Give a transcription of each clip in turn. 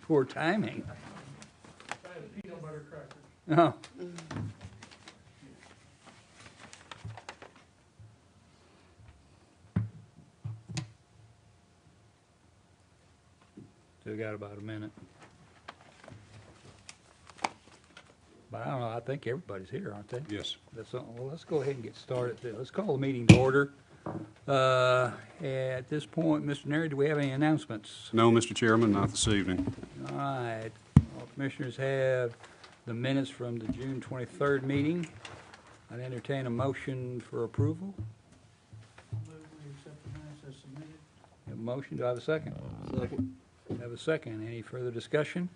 Poor timing. I had peanut butter crackers. Oh. Still got about a minute. But I don't know, I think everybody's here, aren't they? Yes. Well, let's go ahead and get started. Let's call the meeting to order. At this point, Mr. Neri, do we have any announcements? No, Mr. Chairman, not this evening. All right. All commissioners have the minutes from the June 23rd meeting. I'd entertain a motion for approval. Move we accept the minutes as submitted. Have a motion, do I have a second? Second. Have a second. Any further discussion?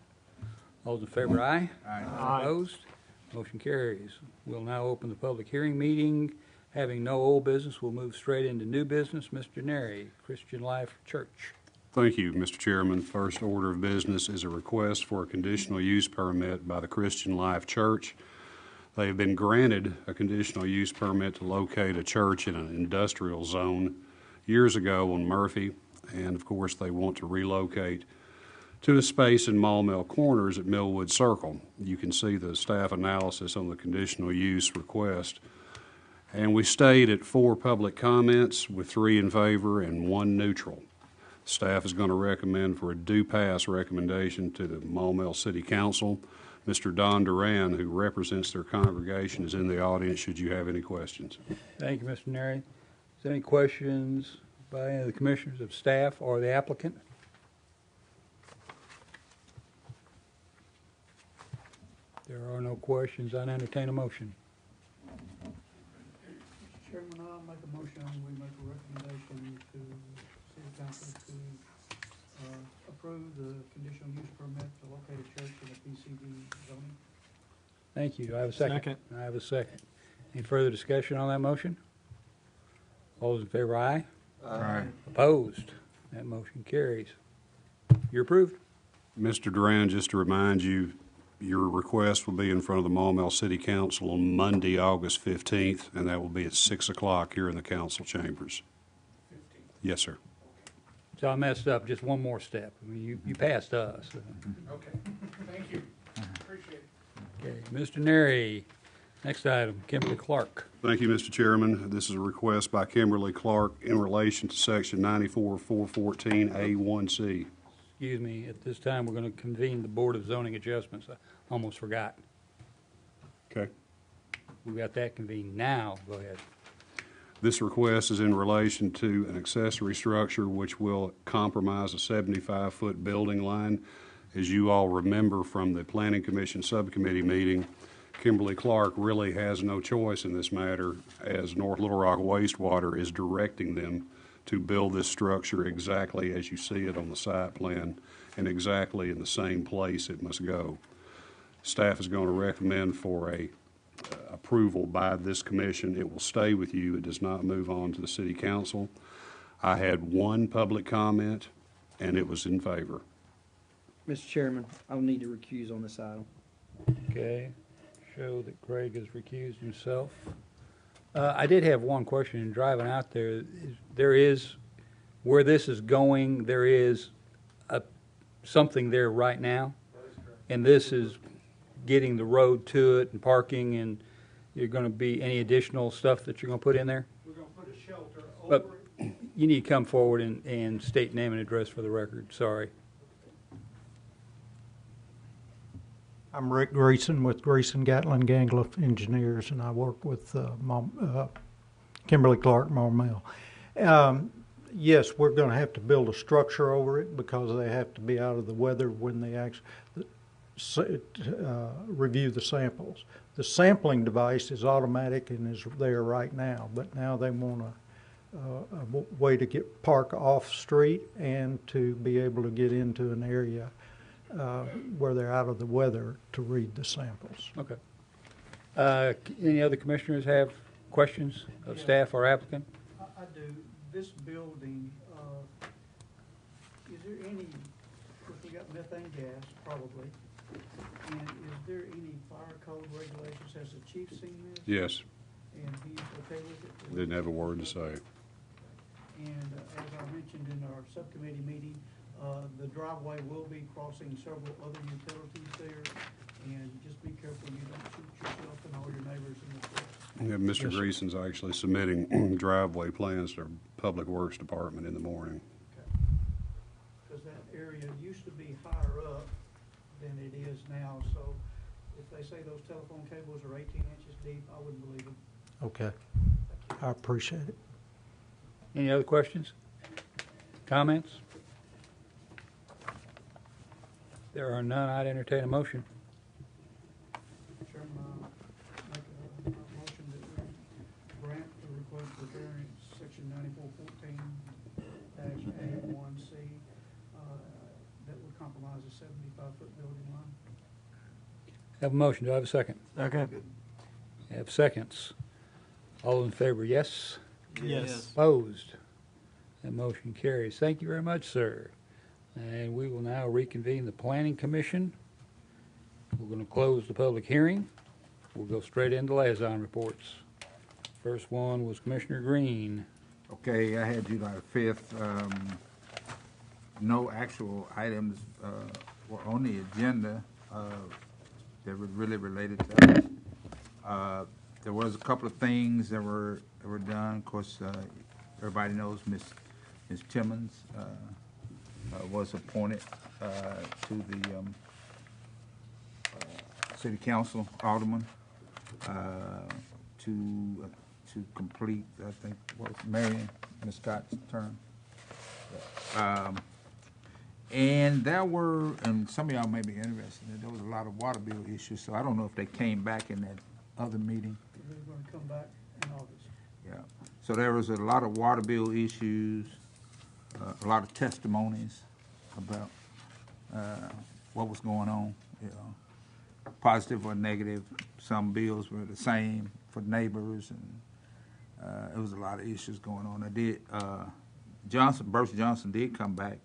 All those in favor, aye? Aye. Opposed? Motion carries. We'll now open the public hearing meeting. Having no old business, we'll move straight into new business. Mr. Neri, Christian Life Church. Thank you, Mr. Chairman. First order of business is a request for a conditional use permit by the Christian Life Church. They have been granted a conditional use permit to locate a church in an industrial zone years ago on Murphy, and of course they want to relocate to a space in Maumelle Corners at Millwood Circle. You can see the staff analysis on the conditional use request. And we stayed at 4 public comments with 3 in favor and 1 neutral. Staff is going to recommend for a do pass recommendation to the Maumelle City Council. Mr. Don Duran, who represents their congregation, is in the audience should you have any questions. Thank you, Mr. Neri. Is there any questions by any of the commissioners of staff or the applicant? There are no questions. I'd entertain a motion. Mr. Chairman, I'll make a motion, we make a recommendation to City Council to approve the conditional use permit to locate a church in the PCD zoning. Thank you. Do I have a second? Second. I have a second. Any further discussion on that motion? All those in favor, aye? Aye. Opposed? That motion carries. You're approved. Mr. Duran, just to remind you, your request will be in front of the Maumelle City Council on Monday, August 15th, and that will be at 6 o'clock here in the council chambers. 15. Yes, sir. So I messed up. Just one more step. I mean, you passed us. Okay, thank you, appreciate it. Okay, Mr. Neri, next item, Kimberly Clark. Thank you, Mr. Chairman. This is a request by Kimberly Clark in relation to Section 94-414A1C. Excuse me, at this time, we're going to convene the Board of Zoning Adjustments. I almost forgot. Okay. We got that convened now. Go ahead. This request is in relation to an accessory structure which will compromise a 75-foot building line. As you all remember from the Planning Commission subcommittee meeting, Kimberly Clark really has no choice in this matter, as North Little Rock Wastewater is directing them to build this structure exactly as you see it on the site plan and exactly in the same place it must go. Staff is going to recommend for a approval by this commission. It will stay with you. It does not move on to the city council. I had 1 public comment, and it was in favor. Mr. Chairman, I'll need to recuse on this item. Okay. Show that Craig has recused himself. I did have one question in driving out there. There is, where this is going, there is something there right now. And this is getting the road to it and parking, and you're going to be any additional stuff that you're going to put in there? We're gonna put a shelter But over it. you need to come forward and state name and address for the record. Sorry. I'm Rick Greason with Greason Gatlin Gangler Engineers, and I work with Kimberly Clark Maumelle. Yes, we're going to have to build a structure over it because they have to be out of the weather when they actually review the samples. The sampling device is automatic and is there right now, but now they want a way to park off street and to be able to get into an area where they're out of the weather to read the samples. Okay. Any other commissioners have questions of staff or applicant? I do. This building, is there any, of course, we got methane gas, probably, and is there any fire code regulations? Has the chief seen this? Yes. And he's okay with it? Didn't have a word to say. And as I mentioned in our subcommittee meeting, The driveway will be crossing several other utilities there, and just be careful you don't shoot yourself and all your neighbors in the foot. Yeah, Mr. Yes, sir. Greason's actually submitting driveway plans to Public Works Department in the morning. Because that area used to be higher up than it is now, so if they say those telephone cables are 18 inches deep, I wouldn't believe them. Okay, I appreciate it. Any other questions? Comments? There are none. I'd entertain a motion. Chairman, make a motion that we grant the request for variance, section 9414-A1C, that would compromise a 75-foot building line. Have a motion. Do I have a second? Okay. Have seconds. All in favor, yes? Yes. Opposed? That motion carries. Thank you very much, sir. And we will now reconvene the Planning Commission. We're going to close the public hearing. We'll go straight into liaison reports. First one was Commissioner Green. Okay, I had July 5th. No actual items were on the agenda that were really related to us. There was a couple of things that were done. Of course, everybody knows Ms. Timmons was appointed to the City Council Alderman to complete, I think, what was Marion, Ms. Scott's term. And there were, and some of y'all may be interested, there was a lot of water bill issues, so I don't know if they came back in that other meeting. They're going to come back in August. Yeah. So there was a lot of water bill issues, a lot of testimonies about what was going on, you know, positive or negative. Some bills were the same for neighbors, and it was a lot of issues going on. Bruce Johnson did come back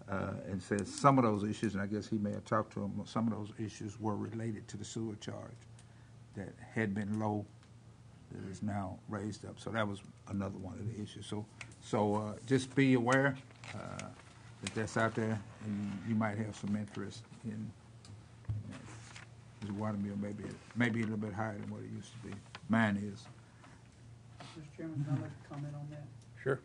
and said some of those issues, and I guess he may have talked to him, some of those issues were related to the sewer charge that had been low, that is now raised up. So that was another one of the issues. So just be aware that that's out there, and you might have some interest in the water bill, maybe a little bit higher than what it used to be. Mine is. Mr. Chairman, can I make a comment on that? Sure.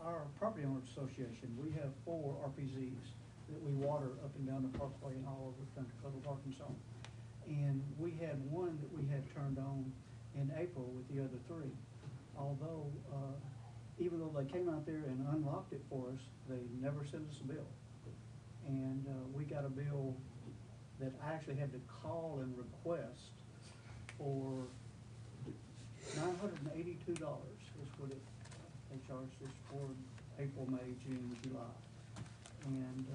Our property owners association, we have 4 RPZs that we water up and down the parkway and all over Country Club of Arkansas. And we had one that we had turned on in April with the other 3. Although, even though they came out there and unlocked it for us, they never sent us a bill. And we got a bill that I actually had to call and request for $982 is what they charged us for April, May, June, July. And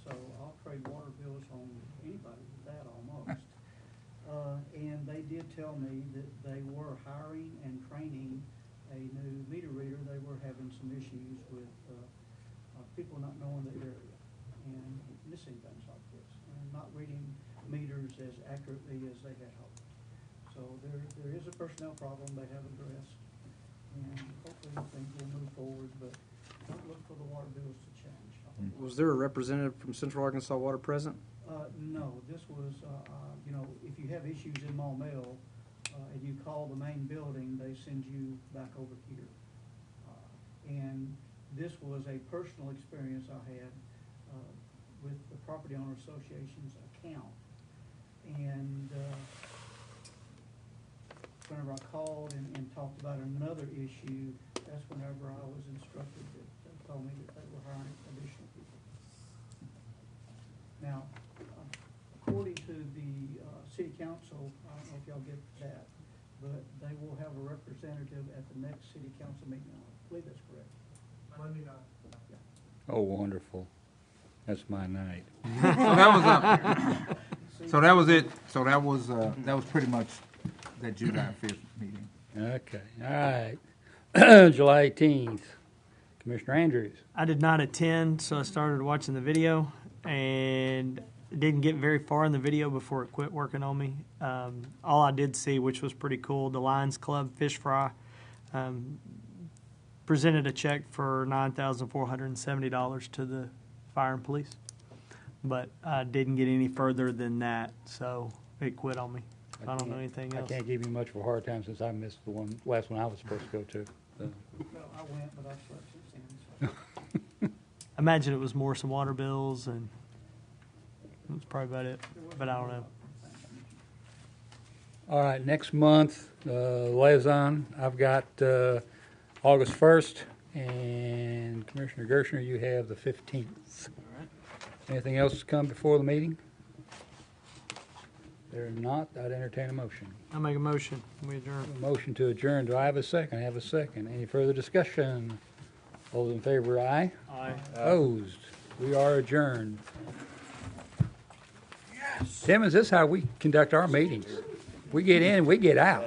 so I'll trade water bills on anybody with that almost. And they did tell me that they were hiring and training a new meter reader. They were having some issues with people not knowing the area and missing things like this, and not reading meters as accurately as they had hoped. So there is a personnel problem they have addressed, and hopefully things will move forward, but don't look for the water bills to change. Was there a representative from Central Arkansas Water present? No, this was, if you have issues in Maumelle, and you call the main building, they send you back over here. And this was a personal experience I had with the Property Owner Association's account. And whenever I called and talked about another issue, that's whenever I was instructed that they told me that they were hiring additional people. Now, according to the city council, I don't know if y'all get that, but they will have a representative at the next city council meeting. I believe that's correct. Monday night. Oh, wonderful. That's my night. So that was it. So that was pretty much that July 5th meeting. Okay. All right. July 18th. Commissioner Andrews. I did not attend, so I started watching the video and didn't get very far in the video before it quit working on me. All I did see, which was pretty cool, the Lions Club fish fry presented a check for $9,470 to the fire and police. But I didn't get any further than that, so it quit on me. I don't know anything I else. can't give you much of a hard time since I missed the last one I was supposed to go to. So. Well, I went, but I slept since then, so. I imagine it was more some water bills, and that's probably about it. There wasn't But I don't a know. lot of things. All right, next month, liaison, I've got August 1st, and Commissioner Gershner, you have the 15th. Anything else to come before the meeting? There not, I'd entertain a motion. I'll make a motion. We adjourn. A motion to adjourn. Do I have a second? I have a second. Any further discussion? All those in favor, aye. Aye. Opposed? We are adjourned. Yes. Tim, is this how we conduct our meetings? We get in, we get out.